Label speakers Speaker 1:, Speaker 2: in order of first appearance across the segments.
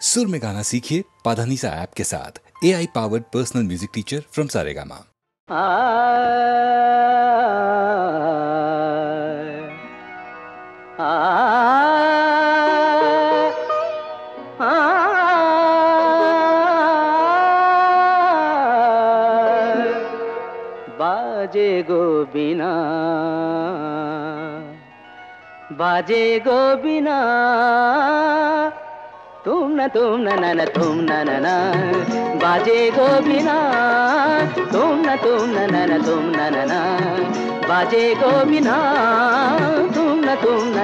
Speaker 1: सुर में गाना सीखिए पाधानीसा ऐप के साथ। AI powered personal music teacher from Saregama.
Speaker 2: बाजे गो बिना, बाजे गो बिना, तुम न तुम न बाजे गो बिना, तुम न तुम न बाजे गो बिना, तुम न तुम न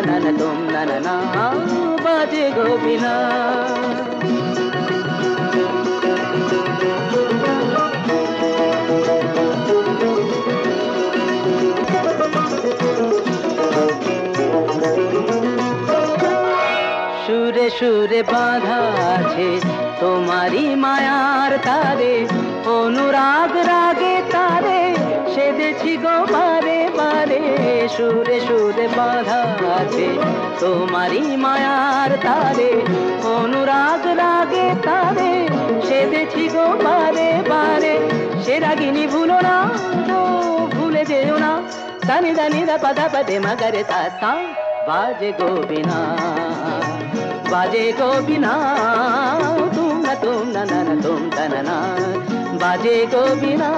Speaker 2: बाजे गो बिना। সুরে সুরে বাঁধা আছে তোমারি মায়ার তারে, অনুরাগ রাগে তারে সেদেছি গো বারে বারে। সুরে সুরে বাঁধা আছে তোমারি মায়ার তারে, অনুরাগ রাগে তারে সেদেছি গো বারে বারে। সে রাগিনী ভুলো না গো, ভুলে যেও না, দানি দানি দা পাদা পদে মগরে তা बाजे गो बिना, बाजे गो बिना, तुम न तुम न बाजे गो बिना।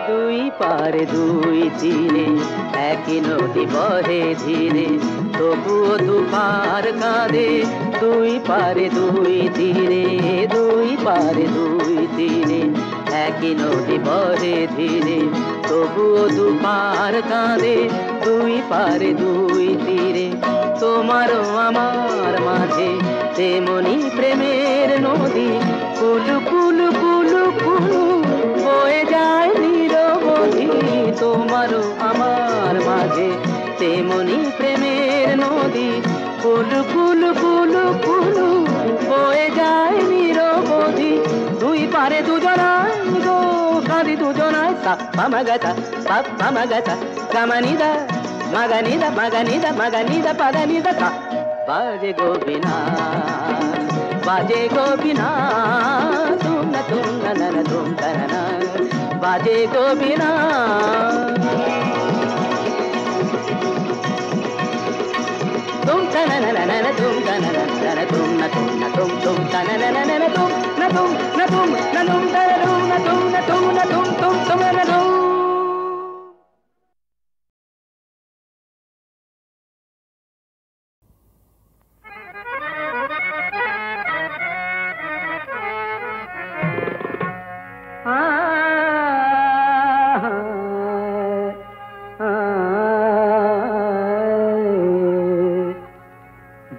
Speaker 2: দুই পারে দুই তীরে একই নদী বহে ধীরে, তবুও দুপার কাঁদে। দুই পারে দুই তীরে, দুই পারে দুই তীরে একই নদী বহে ধীরে, তবুও দুপার কাঁদে। দুই পারে দুই তীরে তোমারও আমার মাঝে তেমনি প্রেমের নদী, কুলু কুলু কুলু কুলু বয়ে যায় নিরবধি। তোমারও আমার মাঝে তেমনি প্রেমের নদী, কুলু কুলু কুলু কুলু বয়ে যায় নিরবধি। দুই পারে দুজনায় গো কাঁদি দুজনায়, সাপ্পা মাগাতা পাপ্পা মাগাতা গামানিদা মাগানিদা মাগানিদা মাগানিদা পাদানিদা কা। বাজে গো বিনা, बाजे गो बिना, तुम न तुम न बाजे गो बिना। तुम न तुम तुम न तुम न तुम तुम न तुम न तुम न तुम न तुम न तुम न तुम न तुम तुम न तुम।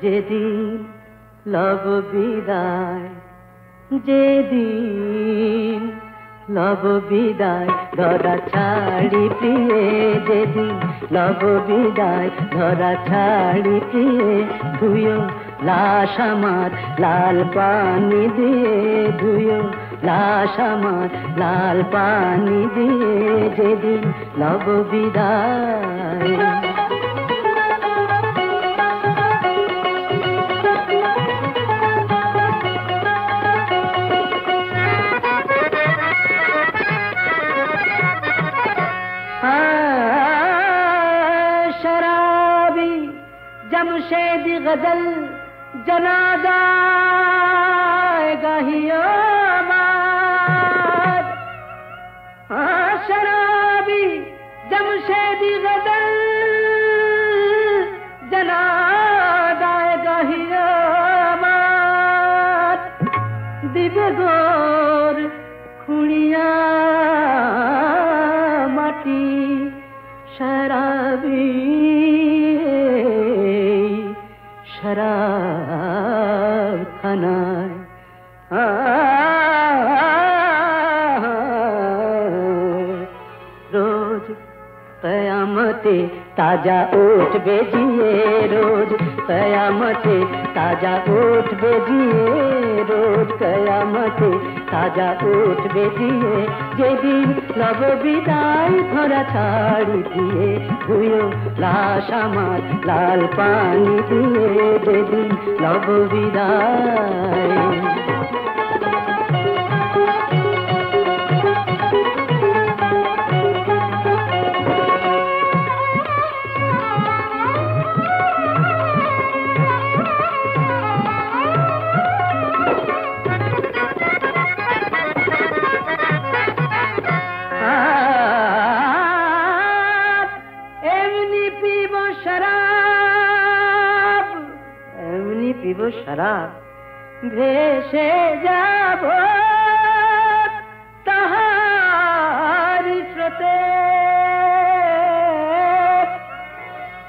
Speaker 2: যেদিন লব বিদায়, যেদিন লব বিদায় ধরা ছাড়ি প্রিয়ে, যেদিন লব বিদায় ধরা ছাড়ি প্রিয়ে, ধুয়ো লাশ আমার লাল পানি দিয়ে, ধুয়ো লাশ আমার লাল পানি দিয়ে, যেদিন লব বিদায়। जमशेदी गजल जनाजा गाहियो बात, शराबी जमशेदी गजल जनाजा गाहियो बात। दिबे गोर खुड़िया माटी शराबी, शराब खानाय रोज कयामत कयामते ताजा ओठ बेजिए रोज, कयामते ताजा ओठ बेजिए रोज, कयामते ताजा ओठ बेजिए जेदिन लव बिदाय धरा छाड़ी दिए धुयो लाश आमार लाल पानी दिए जेदिन लव बिदाय। शराब भेषे जाबो ताहार स्रोते,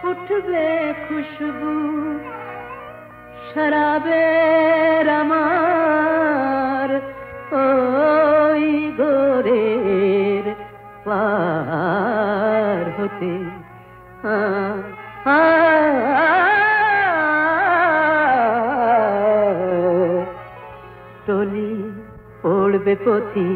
Speaker 2: उठबे खुशबू शराबेर आमार ओई गोरेर पार होते। टोली पड़बे पथी,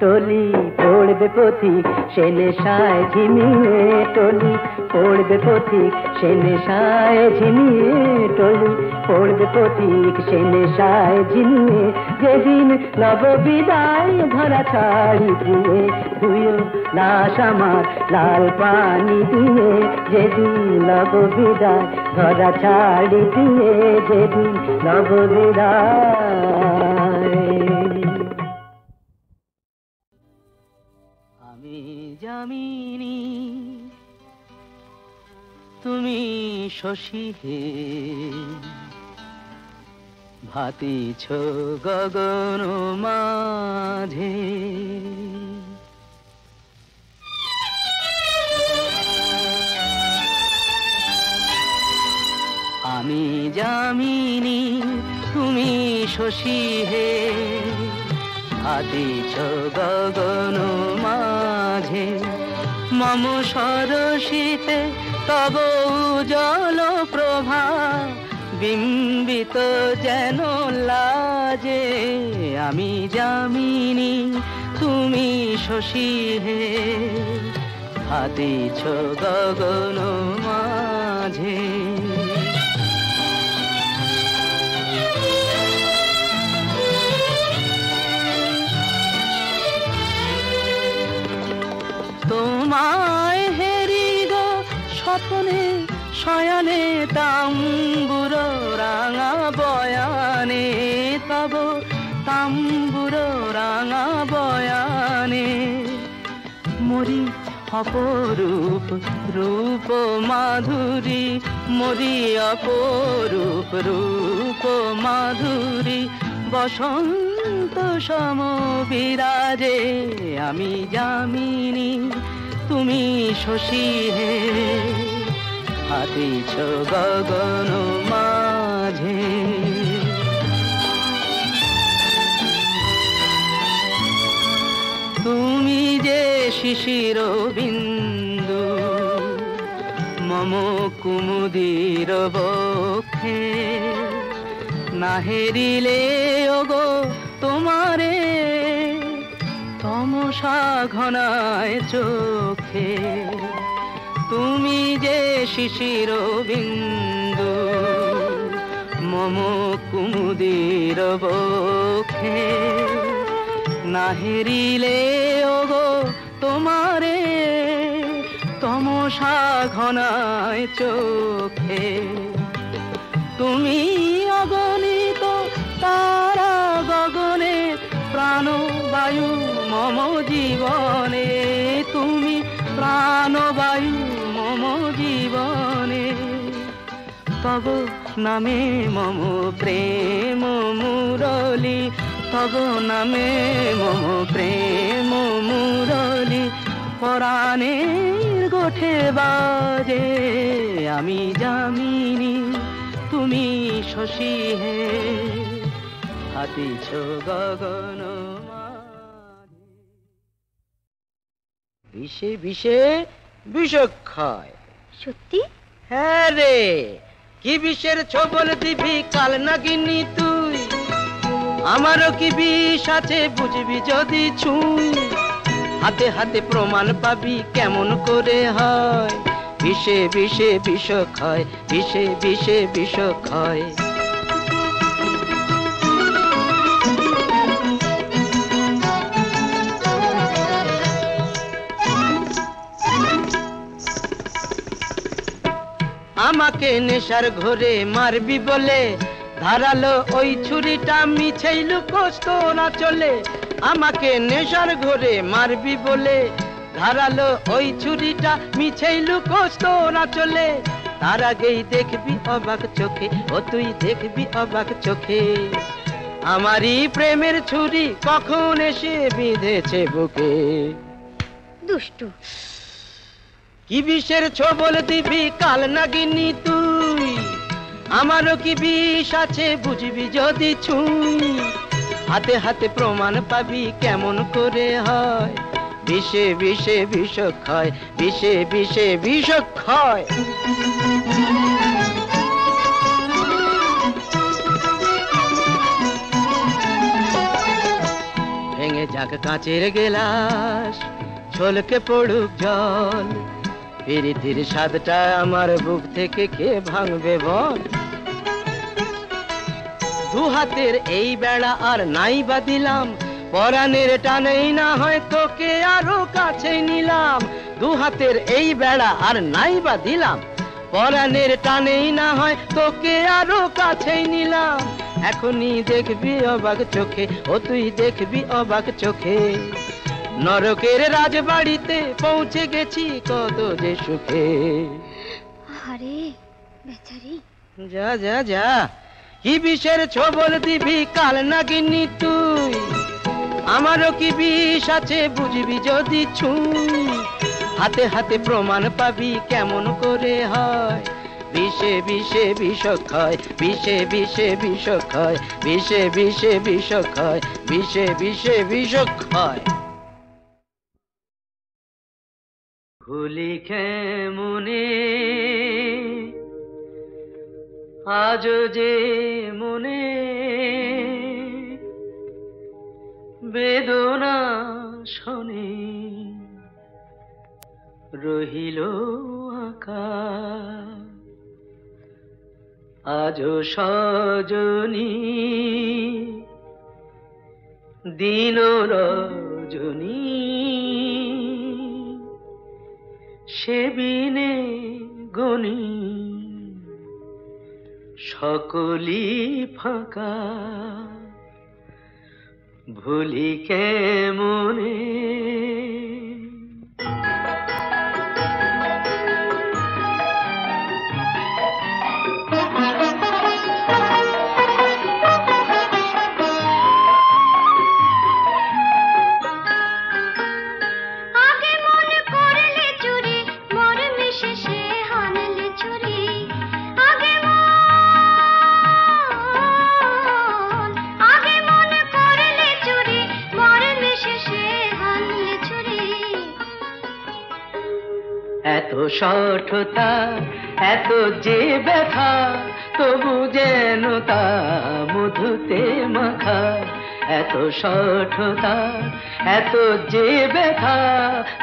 Speaker 2: टोली पड़बे पथी से नेशाय झिमिए, टोली पड़बे पथी से नेशाय झिमिए, टोली पड़बे पथी से नेशाय झिमिए जेदिन लव बिदाय धरा छाड़ी दिए धुयो लाश आमार लाल पानी दिए जेदिन लव बिदाय धरा छाड़ी दिए जेदिन लव बिदाय। आमी जामिनी तुमी शशि हे भातीछ गगन माझे, आमी जामिनी तुमी शशि हे भातीछ गगन माझे, मम सरसिते तब उज्ज्वल प्रभा बिंबित जेन लाजे, आमी जामिनी तुमी शशि हे भातीछ गगन माझे। তোমায় হেরিব স্বপ্নে শয়নে তাম্বুর রাঙা বয়ানে, তব তাম্বুর রাঙা বয়ানে মরি অপরূপ রূপ মাধুরী, মরি অপরূপ রূপ মাধুরী বসন্ত সম বিরাজে, আমি যামিনী তুমি শশী হে হাতিছ গগন মাঝে। তুমি যে শিশির বিন্দু মম কুমুদির বক্ষে, না হেরিলে ওগো তোমারে তমসা ঘনায় চোখে। তুমি যে শিশির বিন্দু মম কুমুদির বক্ষে, না হেরিলে ওগো তোমারে তমসা ঘনায় চোখে। তুমি অগণিত তারা গগনে প্রাণবায়ু মম জীবনে, তুমি প্রাণবায়ু মম জীবনে। তব নামে মম প্রেম মুরলী, তব নামে মম প্রেম মুরলী পরাণের গোঠে বাজে। আমি যামিনী তুমি শশী হে হাতিছ গগন। বিষে বিষে বিষক্ষয়।
Speaker 3: সত্যি?
Speaker 2: হ্যাঁ রে, কি বিষের ছবল দিবি কাল নাগিনি তুই, আমারও কি বিষ আছে বুঝবি যদি ছুঁই, হাতে হাতে প্রমাণ পাবি কেমন করে হয়, বিষে বিষে বিষক্ষয়, বিষে বিষে বিষক্ষয়। আমাকে নেশার ঘরে মারবি বলে ধারালো ওই ছুরিটা মিছেই লুকোস তোরা চলে, আমাকে নেশার ঘরে মারবি বলে ধারালো ওই ছুরিটা মিছেই লুকোস তোরা চলে, তার আগেই দেখবি অবাক চোখে, ও তুই দেখবি অবাক চোখে, আমারই প্রেমের ছুরি কখন এসে বিঁধেছে বুকে।
Speaker 3: দুষ্টু।
Speaker 2: কি বিষের ছবল দিবি কাল নাগিনি তুই, আমারও কি বিষ আছে বুঝবি যদি ছুঁই, হাতে হাতে প্রমাণ পাবি কেমন করে হয়, বিষে বিষে বিষক্ষয়, বিষে বিষে বিষক্ষয়। ভেঙে যাক কাঁচের গেলাস, ছলকে পড়ুক জল, প্রীতির স্বাদটা আমার বুক থেকে কে ভাঙবে বল, দু হাতের এই বেড়া আর নাই বা দিলাম, পরাণের টানেই না হয় তোকে আরো কাছে নিলাম, দু হাতের এই বেড়া আর নাই বা দিলাম, পরাণের টানেই না হয় তোকে আরো কাছে নিলাম, এখনই দেখবি অবাক চোখে, ও তুই দেখবি অবাক চোখে, নরকের রাজবাড়িতে পৌঁছে গেছি কত যে সুখে।
Speaker 3: আরে বেচারি।
Speaker 2: যা যা যা, কি বিষের ছবল দিবি কাল নাগিনি তুই, আমারও কি বিষ আছে বুঝবি যদি ছুঁই, হাতে হাতে প্রমাণ পাবি কেমন করে হয়, বিষে বিষে বিষক্ষয়, বিষে বিষে বিষক্ষয়, বিষে বিষে বিষক্ষয়, বিষে বিষে বিষক্ষয়। ভুলি কেমনে আজ যে মনে বেদনা শোনে, রহিল আকা আজ সজনী দিন রজনী, সেবিনে গনি সকলি ফাঁকা, ভুলি কেমনে। এত সঠতা এত যে ব্যথা, তবু যেন তা মধুতে মাখা, এত সঠতা এত যে ব্যথা,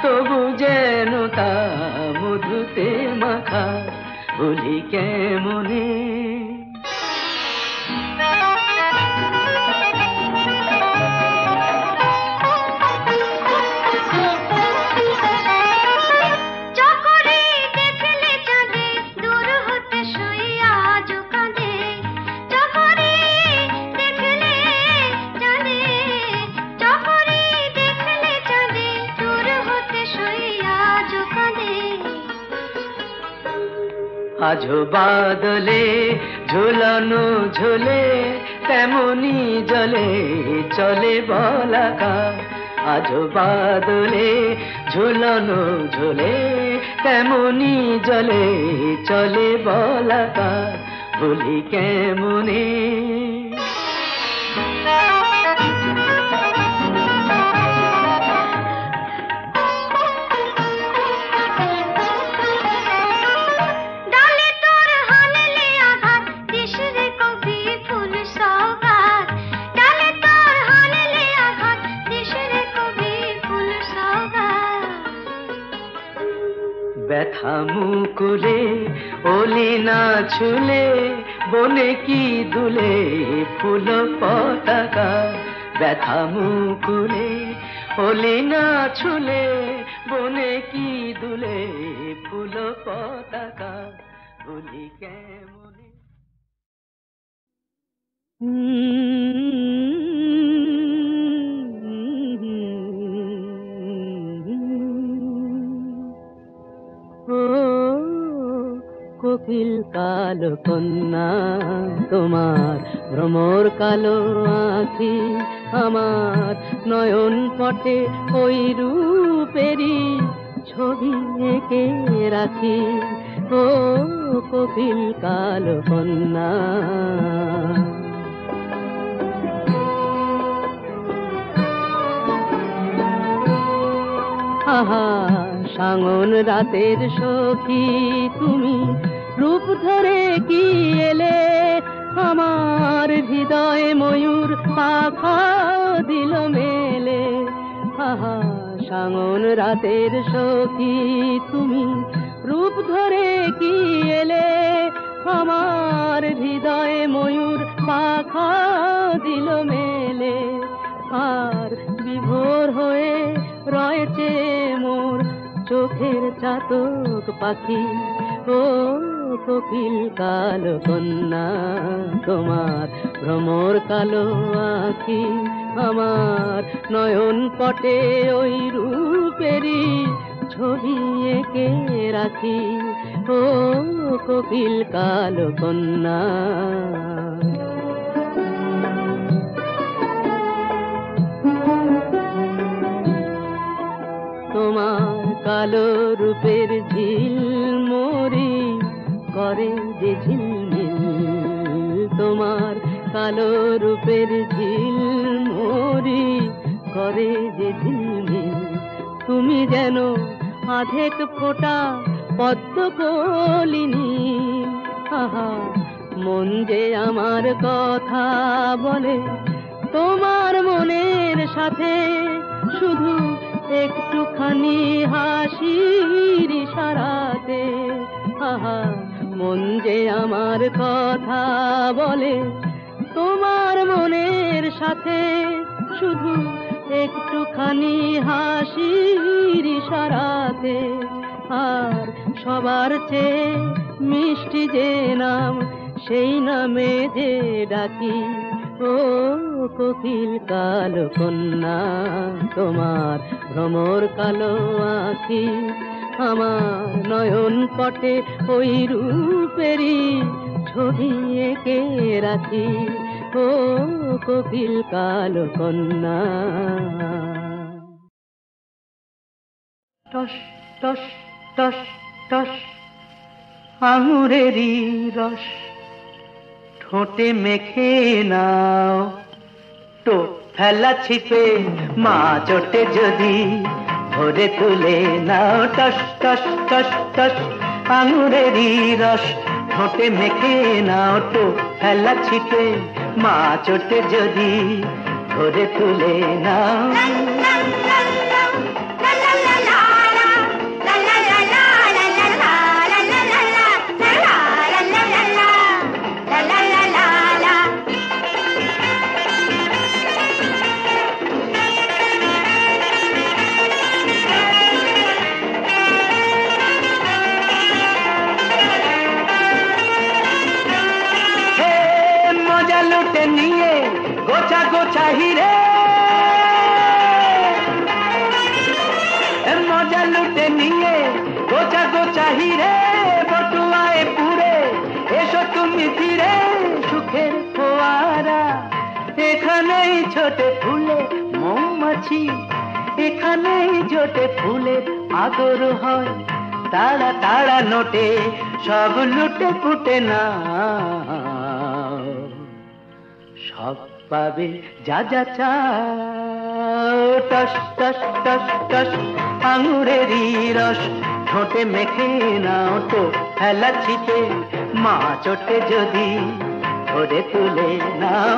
Speaker 2: তবু যেন তা মধুতে মাখা, ভুলি কেমনে। আজো বাদলে ঝুলানো ঝোলে তেমনি জলে চলে বলাকা, আজো বাদলে ঝুলানো ঝোলে তেমনি জলে চলে বলাকা, ভুলি কেমনে। ব্যথা মুকুলে ওলি না ছুলে বনে কি দুলে ফুল পতাকা ব্যথা মুকুলে ওলি না ছুলে বনে কি দুলে ফুল পতাকা বলি কেমনে ও কোকিল কালো কন্যা তোমার ভ্রমর কালো আঁখি আমার নয়ন পটে ওই রূপেরই ছবি এঁকে রাখি ও কোকিল কালো কন্যা আহা সাঙন রাতের সখী তুমি রূপ ধরে কি এলে আমার হৃদয় ময়ূর পাখা দিল মেলে আহা সাঙন রাতের সখী তুমি রূপ ধরে কি এলে আমার হৃদয় ময়ূর পাখা দিল মেলে আর বিভোর হয়ে রয়েছে মোর চোখের চাতক পাখি ও কোকিল কালো কন্যা তোমার ভ্রমর কালো আঁখি আমার নয়ন পটে ওই রূপেরই ছবি এঁকে রাখি ও কোকিল কালো কন্যা তোমার কালো রূপের ঝিলমরি করে যে ঝিলমিল তোমার কালো রূপের ঝিলমরি করে যে ঝিলমিল তুমি যেন আধেক ফোঁটা পদ্ম কলিনী আহা মন যে আমার কথা বলে তোমার মনের সাথে শুধু একটুখানি হাসির ইশারাতে আহা মন যে আমার কথা বলে তোমার মনের সাথে শুধু একটুখানি হাসির ইশারাতে আর সবার চেয়ে মিষ্টি যে নাম সেই নামে যে ডাকি ও কোকিল কালো কন্যা তোমার ভ্রমর কালো আঁখি আমার নয়ন পটে ওই রূপেরই ছবি এঁকে রাখি ও কোকিল কালো কন্যা টস টস টস টস আঙুরেরই রস ঠোঁটে মেখে নাও তো ফেলা ছিপে মা চোটে যদি ভরে তুলে নাও টস টস টস টস আঙুরেরই রস ঠোঁটে মেখে নাও তো ফেলা ছিপে মা চোটে যদি ভরে তুলে নাও নিয়ে গোছা গোছা হিরে মজা লুটে নিয়ে গোছা গোছা হিরে বটুয়ায় পুরে এসো তুমি ধীরে সুখের ফোয়ারা এখানেই ছোটে ফুলে মৌমাছি এখানেই জোটে ফুলের আদর হয় তারা তারা নোটে সব লুটে ফুটে না সব পাবে যা যা চাও টস টস টস টস আঙুরেরই রস ঠোঁটে মেখে নাও তো ফেলা ছিপে মা চোটে যদি ধরে তুলে নাও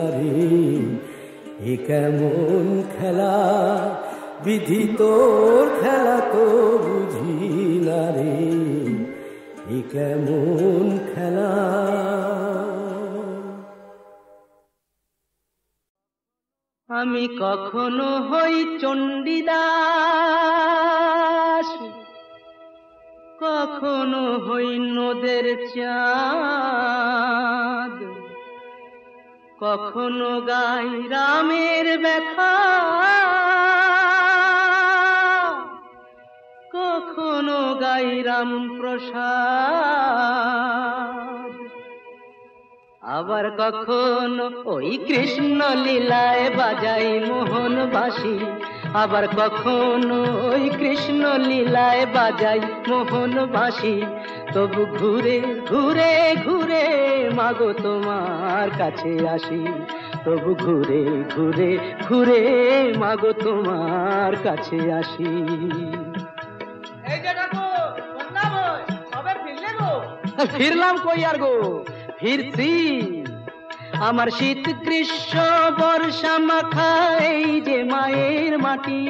Speaker 4: কেমন খেলা বিধি তোর খেলা তো বুঝি না রে, এ কেমন খেলা।
Speaker 2: আমি কখনো হই চণ্ডীদাস, কখনো হই নদের চাঁদ, কখনো গাই রামের ব্যথা, কখনো গাই রাম প্রসাদ, আবার কখনো ওই কৃষ্ণ লীলায় বাজাই মোহন বাঁশি, আবার কখনো ওই কৃষ্ণ লীলায় বাজাই মোহন বাঁশি। তবু ঘুরে ঘুরে ঘুরে মাগো তোমার কাছে আসি, তবু ঘুরে ঘুরে ঘুরে মাগো তোমার কাছে আসি।
Speaker 5: এই যে ডাকো বন্যা বই, কবে ফিরলে গো?
Speaker 2: ফিরলাম কই আর গো, ফিরছি। আমার শীত গ্রীষ্ম বর্ষা মাখা এই যে মায়ের মাটি,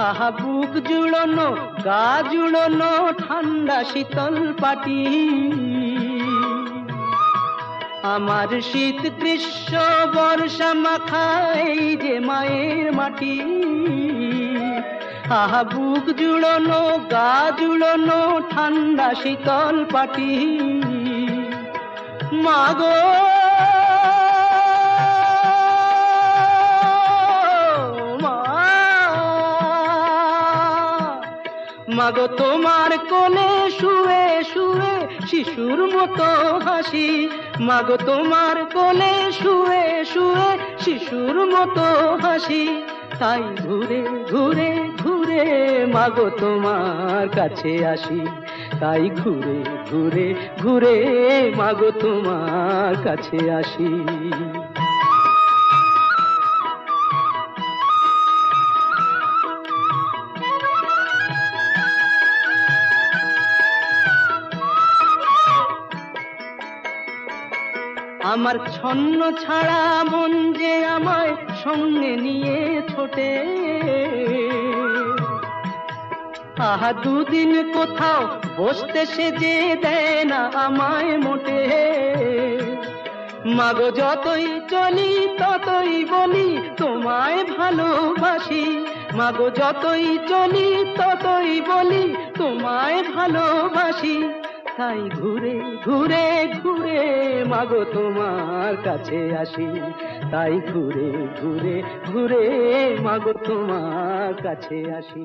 Speaker 2: আহা বুক জুড়োনো গা জুড়োনো ঠান্ডা শীতল পাটি। আমার শীত গ্রীষ্ম বর্ষা মাখা এই যে মায়ের মাটি, আহা বুক জুড়োনো গা জুড়োনো ঠান্ডা শীতল পাটি। মাগো মাগো তোমার কোলে শুয়ে শুয়ে শিশুর মতো হাসি, মাগো তোমার কোলে শুয়ে শুয়ে শিশুর মতো হাসি। তাই ঘুরে ঘুরে ঘুরে মাগো তোমার কাছে আসি, তাই ঘুরে ঘুরে ঘুরে মাগো তোমার কাছে আসি। আমার ছন্ন ছাড়া মন যে আমায় সঙ্গে নিয়ে ছোটে, আহা দুদিন কোথাও বসতে সে যে দেয় না আমায় মোটে। মাগো যতই চলি ততই বলি তোমায় ভালোবাসি, মাগো যতই চলি ততই বলি তোমায় ভালোবাসি। তাই ঘুরে ঘুরে ঘুরে মাগো তোমার কাছে আসি, তাই ঘুরে ঘুরে ঘুরে মাগো তোমার কাছে আসি।